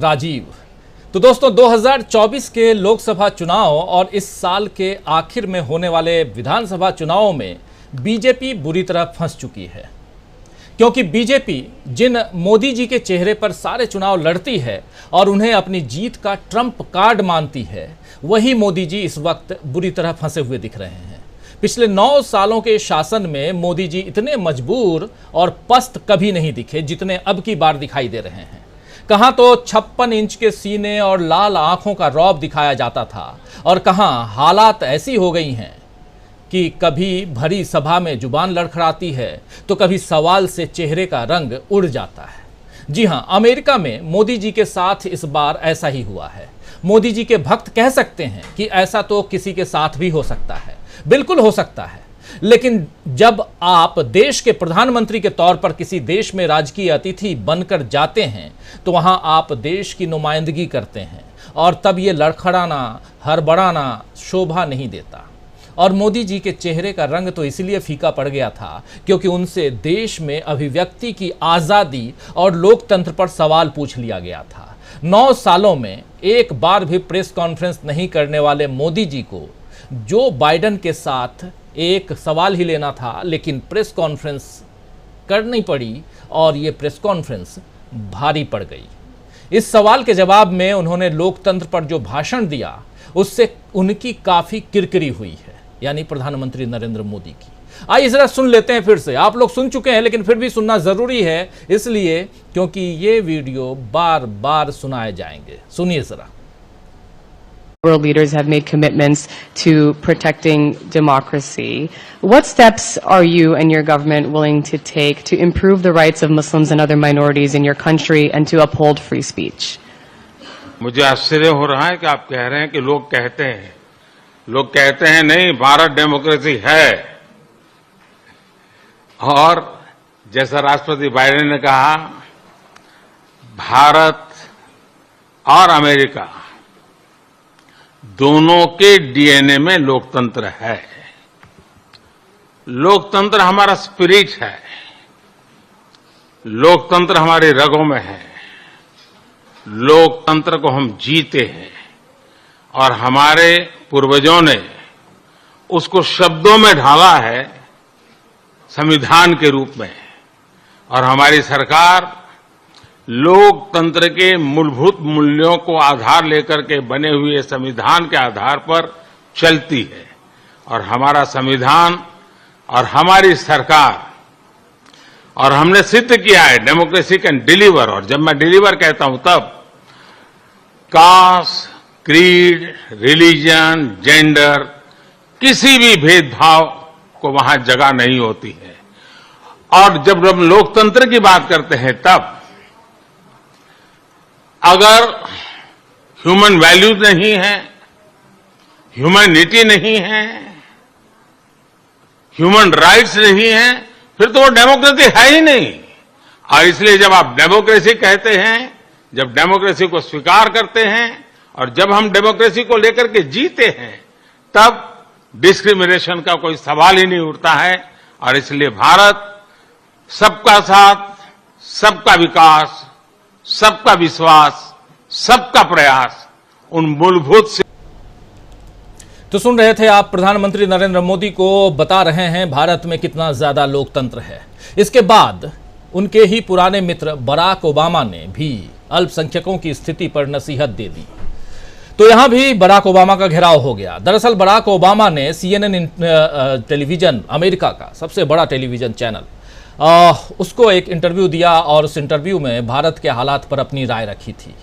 राजीव। तो दोस्तों 2024 के लोकसभा चुनाव और इस साल के आखिर में होने वाले विधानसभा चुनावों में बीजेपी बुरी तरह फंस चुकी है, क्योंकि बीजेपी जिन मोदी जी के चेहरे पर सारे चुनाव लड़ती है और उन्हें अपनी जीत का ट्रम्प कार्ड मानती है, वही मोदी जी इस वक्त बुरी तरह फंसे हुए दिख रहे हैं। पिछले 9 सालों के शासन में मोदी जी इतने मजबूर और पस्त कभी नहीं दिखे जितने अब की बार दिखाई दे रहे हैं। कहां तो 56 इंच के सीने और लाल आंखों का रौब दिखाया जाता था और कहां हालात ऐसी हो गई हैं कि कभी भरी सभा में जुबान लड़खड़ाती है तो कभी सवाल से चेहरे का रंग उड़ जाता है। जी हां, अमेरिका में मोदी जी के साथ इस बार ऐसा ही हुआ है। मोदी जी के भक्त कह सकते हैं कि ऐसा तो किसी के साथ भी हो सकता है, बिल्कुल हो सकता है, लेकिन जब आप देश के प्रधानमंत्री के तौर पर किसी देश में राजकीय अतिथि बनकर जाते हैं तो वहां आप देश की नुमाइंदगी करते हैं और तब ये लड़खड़ाना, हड़बड़ाना शोभा नहीं देता। और मोदी जी के चेहरे का रंग तो इसलिए फीका पड़ गया था क्योंकि उनसे देश में अभिव्यक्ति की आज़ादी और लोकतंत्र पर सवाल पूछ लिया गया था। 9 सालों में एक बार भी प्रेस कॉन्फ्रेंस नहीं करने वाले मोदी जी को जो बाइडेन के साथ एक सवाल ही लेना था, लेकिन प्रेस कॉन्फ्रेंस करनी पड़ी और ये प्रेस कॉन्फ्रेंस भारी पड़ गई। इस सवाल के जवाब में उन्होंने लोकतंत्र पर जो भाषण दिया उससे उनकी काफ़ी किरकिरी हुई है, यानी प्रधानमंत्री नरेंद्र मोदी की। आइए जरा सुन लेते हैं फिर से। आप लोग सुन चुके हैं लेकिन फिर भी सुनना ज़रूरी है, इसलिए क्योंकि ये वीडियो बार बार सुनाए जाएंगे। सुनिए जरा। World leaders have made commitments to protecting democracy. What steps are you and your government willing to take to improve the rights of Muslims and other minorities in your country and to uphold free speech? मुझे आश्चर्य हो रहा है कि आप कह रहे हैं कि लोग कहते हैं नहीं, भारत डेमोक्रेसी है। और जैसा राष्ट्रपति बाइडेन ने कहा, भारत और अमेरिका दोनों के डीएनए में लोकतंत्र है। लोकतंत्र हमारा स्पिरिट है, लोकतंत्र हमारी रगों में है, लोकतंत्र को हम जीते हैं और हमारे पूर्वजों ने उसको शब्दों में ढाला है संविधान के रूप में। और हमारी सरकार लोकतंत्र के मूलभूत मूल्यों को आधार लेकर के बने हुए संविधान के आधार पर चलती है। और हमारा संविधान और हमारी सरकार, और हमने सिद्ध किया है डेमोक्रेसी कैन डिलीवर। और जब मैं डिलीवर कहता हूं तब कास्ट, क्रीड, रिलीजन, जेंडर, किसी भी भेदभाव को वहां जगह नहीं होती है। और जब हम लोकतंत्र की बात करते हैं तब अगर ह्यूमन वैल्यूज नहीं है, ह्यूमैनिटी नहीं है, ह्यूमन राइट्स नहीं है, फिर तो वो डेमोक्रेसी है ही नहीं। और इसलिए जब आप डेमोक्रेसी कहते हैं, जब डेमोक्रेसी को स्वीकार करते हैं और जब हम डेमोक्रेसी को लेकर के जीते हैं, तब डिस्क्रिमिनेशन का कोई सवाल ही नहीं उठता है। और इसलिए भारत सबका साथ, सबका विकास, सबका विश्वास, सबका प्रयास, उन मूलभूत से। तो सुन रहे थे आप, प्रधानमंत्री नरेंद्र मोदी को बता रहे हैं भारत में कितना ज्यादा लोकतंत्र है। इसके बाद उनके ही पुराने मित्र बराक ओबामा ने भी अल्पसंख्यकों की स्थिति पर नसीहत दे दी। तो यहां भी बराक ओबामा का घेराव हो गया। दरअसल बराक ओबामा ने CNN टेलीविजन, अमेरिका का सबसे बड़ा टेलीविजन चैनल, उसको एक इंटरव्यू दिया और उस इंटरव्यू में भारत के हालात पर अपनी राय रखी थी।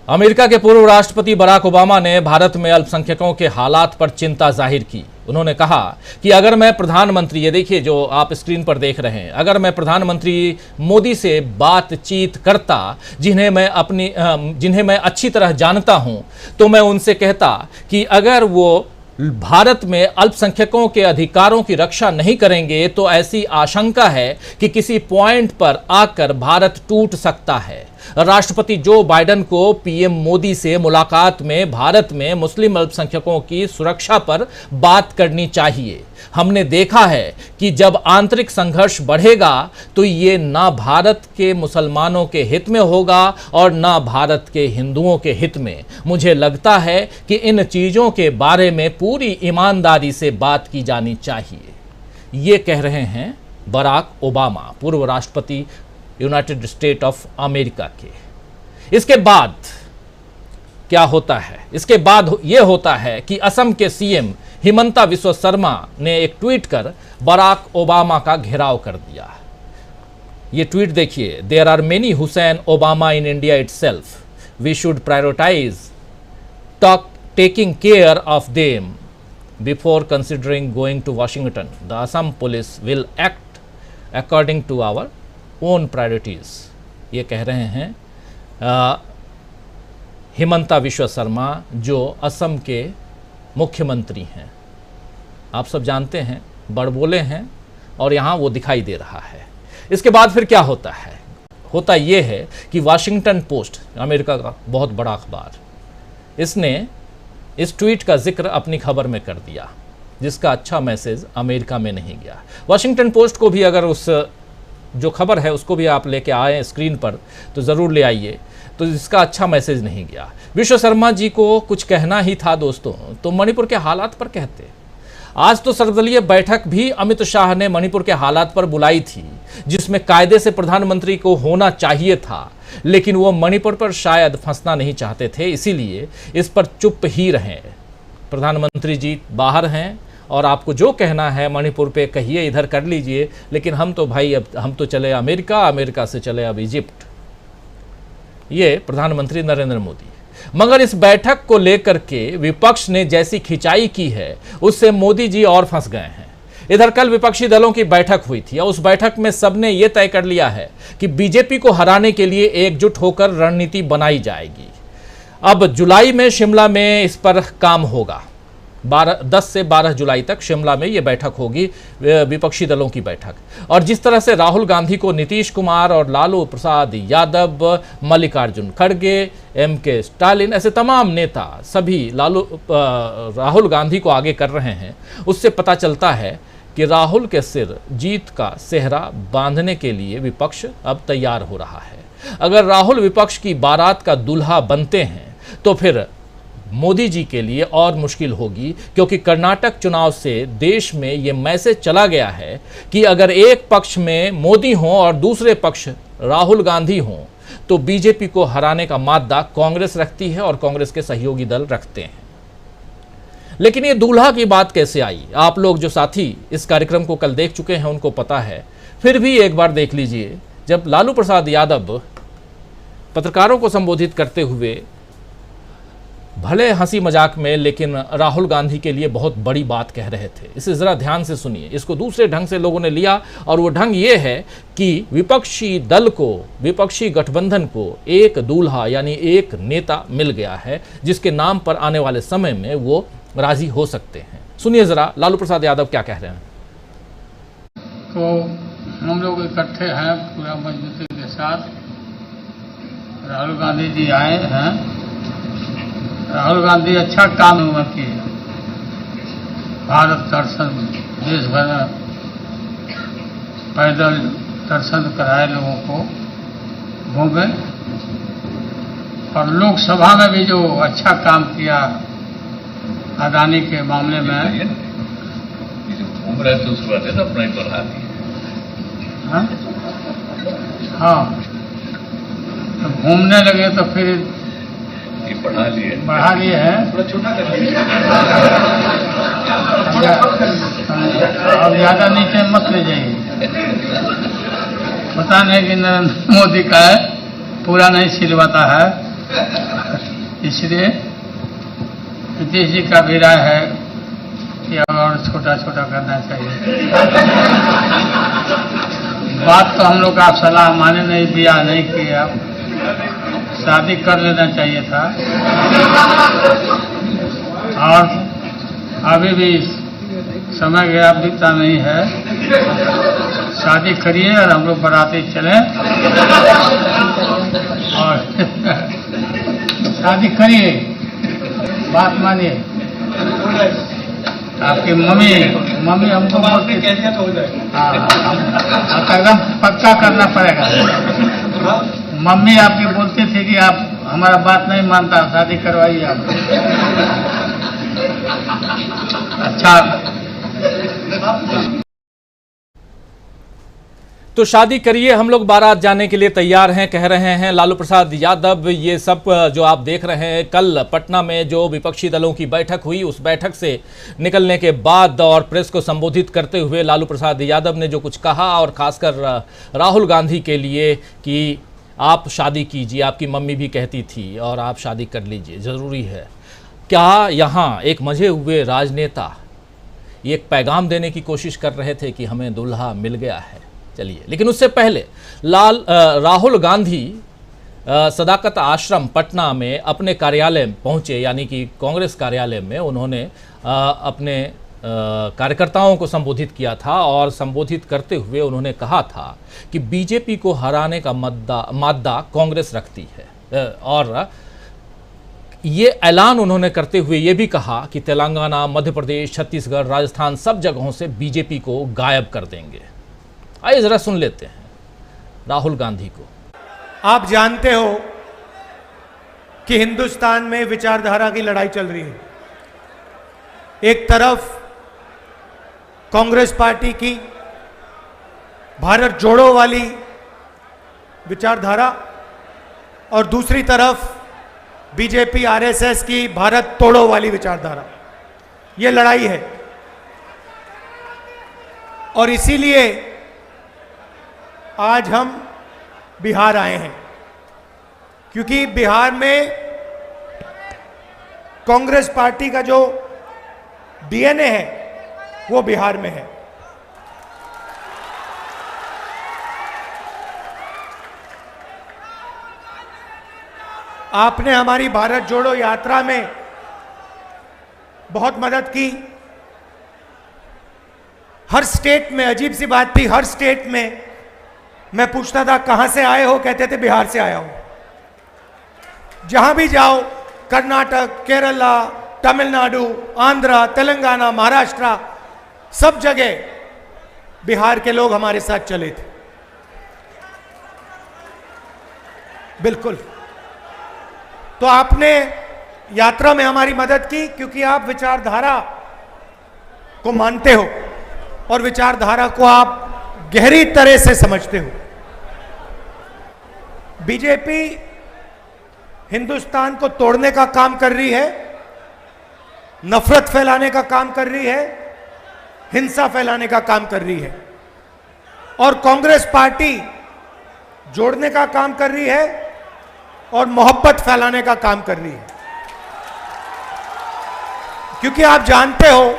अमेरिका के पूर्व राष्ट्रपति बराक ओबामा ने भारत में अल्पसंख्यकों के हालात पर चिंता जाहिर की। उन्होंने कहा कि अगर मैं प्रधानमंत्री, ये देखिए जो आप स्क्रीन पर देख रहे हैं, अगर मैं प्रधानमंत्री मोदी से बातचीत करता, जिन्हें मैं अच्छी तरह जानता हूं, तो मैं उनसे कहता कि अगर वो भारत में अल्पसंख्यकों के अधिकारों की रक्षा नहीं करेंगे तो ऐसी आशंका है कि किसी पॉइंट पर आकर भारत टूट सकता है। राष्ट्रपति जो बाइडेन को पीएम मोदी से मुलाकात में भारत में मुस्लिम अल्पसंख्यकों की सुरक्षा पर बात करनी चाहिए। हमने देखा है कि जब आंतरिक संघर्ष बढ़ेगा तो ये ना भारत के मुसलमानों के हित में होगा और ना भारत के हिंदुओं के हित में। मुझे लगता है कि इन चीजों के बारे में पूरी ईमानदारी से बात की जानी चाहिए। ये कह रहे हैं बराक ओबामा, पूर्व राष्ट्रपति यूनाइटेड स्टेट ऑफ अमेरिका के। इसके बाद क्या होता है? इसके बाद यह होता है कि असम के सीएम हिमंता बिस्वा शर्मा ने एक ट्वीट कर बराक ओबामा का घेराव कर दिया। ये ट्वीट देखिए, there are many Hussain Obama in India itself, we should prioritise taking care of them before considering going to Washington. The Assam police will act according to our own priorities. ये कह रहे हैं हिमंता बिस्वा शर्मा जो असम के मुख्यमंत्री हैं। आप सब जानते हैं, बड़बोले हैं और यहाँ वो दिखाई दे रहा है। इसके बाद फिर क्या होता है? होता ये है कि वाशिंगटन पोस्ट, अमेरिका का बहुत बड़ा अखबार, इसने इस ट्वीट का जिक्र अपनी खबर में कर दिया, जिसका अच्छा मैसेज अमेरिका में नहीं गया। वाशिंगटन पोस्ट को भी अगर उस जो खबर है उसको भी आप लेके आए स्क्रीन पर तो ज़रूर ले आइए, तो इसका अच्छा मैसेज नहीं गया। बिस्वा शर्मा जी को कुछ कहना ही था दोस्तों तो मणिपुर के हालात पर कहते। आज तो सर्वदलीय बैठक भी अमित शाह ने मणिपुर के हालात पर बुलाई थी, जिसमें कायदे से प्रधानमंत्री को होना चाहिए था, लेकिन वो मणिपुर पर शायद फंसना नहीं चाहते थे, इसीलिए इस पर चुप ही रहे। प्रधानमंत्री जी बाहर हैं और आपको जो कहना है मणिपुर पे कहिए, इधर कर लीजिए, लेकिन हम तो भाई अब हम तो चले अमेरिका, अमेरिका से चले अब इजिप्ट। ये प्रधानमंत्री नरेंद्र मोदी। मगर इस बैठक को लेकर के विपक्ष ने जैसी खिंचाई की है उससे मोदी जी और फंस गए हैं। इधर कल विपक्षी दलों की बैठक हुई थी और उस बैठक में सबने ये तय कर लिया है कि बीजेपी को हराने के लिए एकजुट होकर रणनीति बनाई जाएगी। अब जुलाई में शिमला में इस पर काम होगा। 10 से 12 जुलाई तक शिमला में ये बैठक होगी, विपक्षी दलों की बैठक। और जिस तरह से राहुल गांधी को नीतीश कुमार और लालू प्रसाद यादव, मल्लिकार्जुन खड़गे, MK स्टालिन, ऐसे तमाम नेता सभी राहुल गांधी को आगे कर रहे हैं, उससे पता चलता है कि राहुल के सिर जीत का सेहरा बांधने के लिए विपक्ष अब तैयार हो रहा है। अगर राहुल विपक्ष की बारात का दूल्हा बनते हैं तो फिर मोदी जी के लिए और मुश्किल होगी, क्योंकि कर्नाटक चुनाव से देश में ये मैसेज चला गया है कि अगर एक पक्ष में मोदी हों और दूसरे पक्ष राहुल गांधी हों तो बीजेपी को हराने का मादा कांग्रेस रखती है और कांग्रेस के सहयोगी दल रखते हैं। लेकिन ये दूल्हा की बात कैसे आई? आप लोग जो साथी इस कार्यक्रम को कल देख चुके हैं उनको पता है, फिर भी एक बार देख लीजिए। जब लालू प्रसाद यादव पत्रकारों को संबोधित करते हुए भले हंसी मजाक में लेकिन राहुल गांधी के लिए बहुत बड़ी बात कह रहे थे, इसे ज़रा ध्यान से सुनिए। इसको दूसरे ढंग से लोगों ने लिया और वो ढंग ये है कि विपक्षी दल को, विपक्षी गठबंधन को एक दूल्हा यानी एक नेता मिल गया है जिसके नाम पर आने वाले समय में वो राजी हो सकते हैं। सुनिए ज़रा लालू प्रसाद यादव क्या कह रहे हैं। तो हम लोग इकट्ठे हैं पूरा मजबूती के साथ। राहुल गांधी जी आए हैं। राहुल गांधी अच्छा काम किए, भारत दर्शन देश भर में पैदल दर्शन कराए, लोगों को घूमे, और लोकसभा में भी जो अच्छा काम किया अदानी के मामले में, घूम रहे थे उस वजह से अपना ही बढ़ा दिए। हाँ, तो घूमने लगे तो फिर बढ़ा लिए हैं। थोड़ा छोटा कर लिए, अब ज्यादा नीचे मत ले जाइए। पता नहीं कि नरेंद्र मोदी का है, पूरा नहीं सिलवाता है, इसलिए नीतीश जी का भी राय है कि और छोटा छोटा करना चाहिए। बात तो हम लोग का सलाह माने नहीं, बियाह नहीं किया, शादी कर लेना चाहिए था। और अभी भी समय गया, बीता नहीं है, शादी करिए और हम लोग बाराती चलें। और शादी करिए, बात मानिए। आपकी मम्मी हमको बोलती हाँ, एकदम पक्का करना पड़ेगा। मम्मी आपकी बोलती थी कि आप हमारा बात नहीं मानता, शादी करवाइए आप। अच्छा, तो शादी करिए, हम लोग बारात जाने के लिए तैयार हैं, कह रहे हैं लालू प्रसाद यादव। ये सब जो आप देख रहे हैं, कल पटना में जो विपक्षी दलों की बैठक हुई, उस बैठक से निकलने के बाद और प्रेस को संबोधित करते हुए लालू प्रसाद यादव ने जो कुछ कहा, और खासकर राहुल गांधी के लिए कि आप शादी कीजिए, आपकी मम्मी भी कहती थी, और आप शादी कर लीजिए, ज़रूरी है। क्या यहाँ एक मंझे हुए राजनेता ये एक पैगाम देने की कोशिश कर रहे थे कि हमें दूल्हा मिल गया है? चलिए, लेकिन उससे पहले राहुल गांधी सदाकत आश्रम पटना में अपने कार्यालय पहुंचे, यानी कि कांग्रेस कार्यालय में उन्होंने अपने कार्यकर्ताओं को संबोधित किया था, और संबोधित करते हुए उन्होंने कहा था कि बीजेपी को हराने का मादा कांग्रेस रखती है, और ये ऐलान उन्होंने करते हुए ये भी कहा कि तेलंगाना, मध्य प्रदेश, छत्तीसगढ़, राजस्थान सब जगहों से बीजेपी को गायब कर देंगे। आइए जरा सुन लेते हैं राहुल गांधी को। आप जानते हो कि हिंदुस्तान में विचारधारा की लड़ाई चल रही है। एक तरफ कांग्रेस पार्टी की भारत जोड़ो वाली विचारधारा, और दूसरी तरफ बीजेपी आरएसएस की भारत तोड़ो वाली विचारधारा। ये लड़ाई है, और इसीलिए आज हम बिहार आए हैं, क्योंकि बिहार में कांग्रेस पार्टी का जो डीएनए है वो बिहार में है। आपने हमारी भारत जोड़ो यात्रा में बहुत मदद की। हर स्टेट में, अजीब सी बात थी, हर स्टेट में मैं पूछता था कहां से आए हो, कहते थे बिहार से आया हूं। जहां भी जाओ, कर्नाटक, केरला, तमिलनाडु, आंध्र, तेलंगाना, महाराष्ट्र, सब जगह बिहार के लोग हमारे साथ चले थे। बिल्कुल। तो आपने यात्रा में हमारी मदद की, क्योंकि आप विचारधारा को मानते हो और विचारधारा को आप गहरी तरह से समझते हो। बीजेपी हिंदुस्तान को तोड़ने का काम कर रही है, नफरत फैलाने का काम कर रही है, हिंसा फैलाने का काम कर रही है, और कांग्रेस पार्टी जोड़ने का काम कर रही है और मोहब्बत फैलाने का काम कर रही है। क्योंकि आप जानते हो,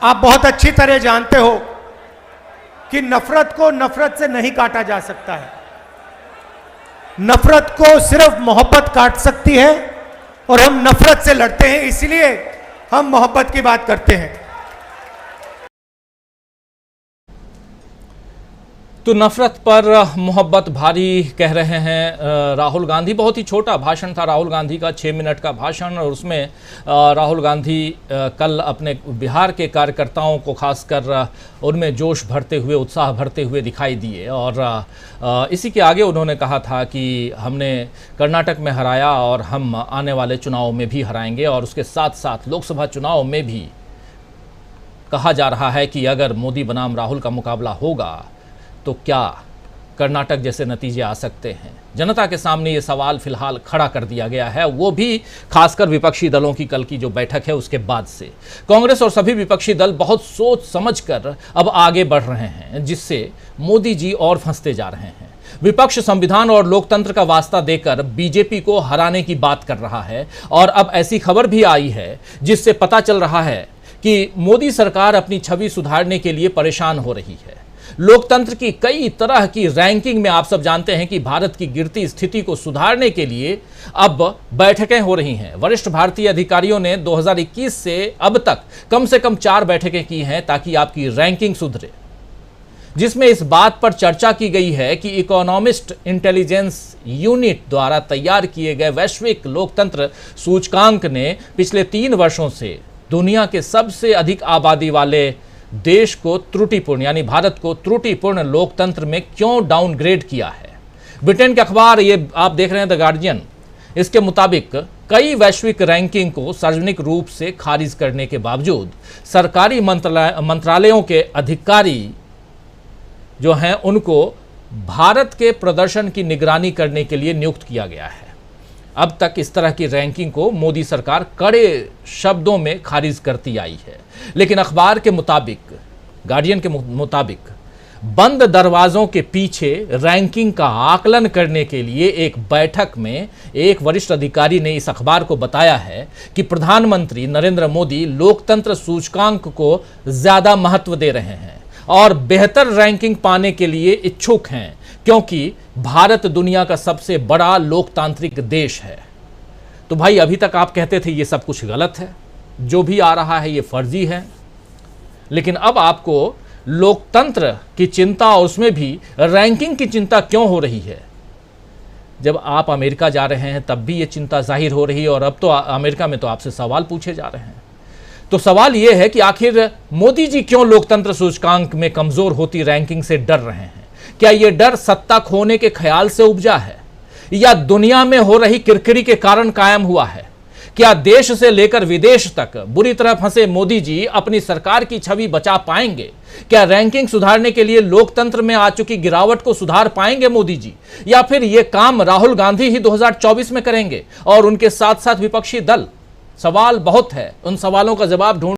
आप बहुत अच्छी तरह जानते हो कि नफरत को नफरत से नहीं काटा जा सकता है। नफरत को सिर्फ मोहब्बत काट सकती है, और हम नफरत से लड़ते हैं, इसलिए हम मोहब्बत की बात करते हैं। तो नफरत पर मोहब्बत भारी, कह रहे हैं राहुल गांधी। बहुत ही छोटा भाषण था राहुल गांधी का, 6 मिनट का भाषण, और उसमें राहुल गांधी कल अपने बिहार के कार्यकर्ताओं को खासकर उनमें जोश भरते हुए, उत्साह भरते हुए दिखाई दिए। और इसी के आगे उन्होंने कहा था कि हमने कर्नाटक में हराया और हम आने वाले चुनाव में भी हराएंगे, और उसके साथ साथ लोकसभा चुनाव में भी कहा जा रहा है कि अगर मोदी बनाम राहुल का मुकाबला होगा तो क्या कर्नाटक जैसे नतीजे आ सकते हैं। जनता के सामने ये सवाल फिलहाल खड़ा कर दिया गया है, वो भी खासकर विपक्षी दलों की कल की जो बैठक है उसके बाद से। कांग्रेस और सभी विपक्षी दल बहुत सोच समझकर अब आगे बढ़ रहे हैं, जिससे मोदी जी और फंसते जा रहे हैं। विपक्ष संविधान और लोकतंत्र का वास्ता देकर बीजेपी को हराने की बात कर रहा है, और अब ऐसी खबर भी आई है जिससे पता चल रहा है कि मोदी सरकार अपनी छवि सुधारने के लिए परेशान हो रही है। लोकतंत्र की कई तरह की रैंकिंग में आप सब जानते हैं कि भारत की गिरती स्थिति को सुधारने के लिए अब बैठकें हो रही हैं। वरिष्ठ भारतीय अधिकारियों ने 2021 से अब तक कम से कम 4 बैठकें की हैं ताकि आपकी रैंकिंग सुधरे। जिसमें इस बात पर चर्चा की गई है कि इकोनॉमिस्ट इंटेलिजेंस यूनिट द्वारा तैयार किए गए वैश्विक लोकतंत्र सूचकांक ने पिछले 3 वर्षों से दुनिया के सबसे अधिक आबादी वाले देश को त्रुटिपूर्ण यानी भारत को त्रुटिपूर्ण लोकतंत्र में क्यों डाउनग्रेड किया है। ब्रिटेन के अखबार, ये आप देख रहे हैं द गार्जियन, इसके मुताबिक कई वैश्विक रैंकिंग को सार्वजनिक रूप से खारिज करने के बावजूद सरकारी मंत्रालयों के अधिकारी जो हैं उनको भारत के प्रदर्शन की निगरानी करने के लिए नियुक्त किया गया है। अब तक इस तरह की रैंकिंग को मोदी सरकार कड़े शब्दों में खारिज करती आई है, लेकिन अखबार के मुताबिक, गार्डियन के मुताबिक, बंद दरवाजों के पीछे रैंकिंग का आकलन करने के लिए एक बैठक में एक वरिष्ठ अधिकारी ने इस अखबार को बताया है कि प्रधानमंत्री नरेंद्र मोदी लोकतंत्र सूचकांक को ज्यादा महत्व दे रहे हैं और बेहतर रैंकिंग पाने के लिए इच्छुक हैं, क्योंकि भारत दुनिया का सबसे बड़ा लोकतांत्रिक देश है। तो भाई, अभी तक आप कहते थे ये सब कुछ गलत है, जो भी आ रहा है ये फर्जी है, लेकिन अब आपको लोकतंत्र की चिंता और उसमें भी रैंकिंग की चिंता क्यों हो रही है? जब आप अमेरिका जा रहे हैं तब भी ये चिंता जाहिर हो रही है, और अब तो अमेरिका में तो आपसे सवाल पूछे जा रहे हैं। तो सवाल ये है कि आखिर मोदी जी क्यों लोकतंत्र सूचकांक में कमजोर होती रैंकिंग से डर रहे हैं? क्या यह डर सत्ता खोने के ख्याल से उपजा है या दुनिया में हो रही किरकिरी के कारण कायम हुआ है? क्या देश से लेकर विदेश तक बुरी तरह फंसे मोदी जी अपनी सरकार की छवि बचा पाएंगे? क्या रैंकिंग सुधारने के लिए लोकतंत्र में आ चुकी गिरावट को सुधार पाएंगे मोदी जी, या फिर यह काम राहुल गांधी ही 2024 में करेंगे और उनके साथ साथ विपक्षी दल? सवाल बहुत है, उन सवालों का जवाब ढूंढ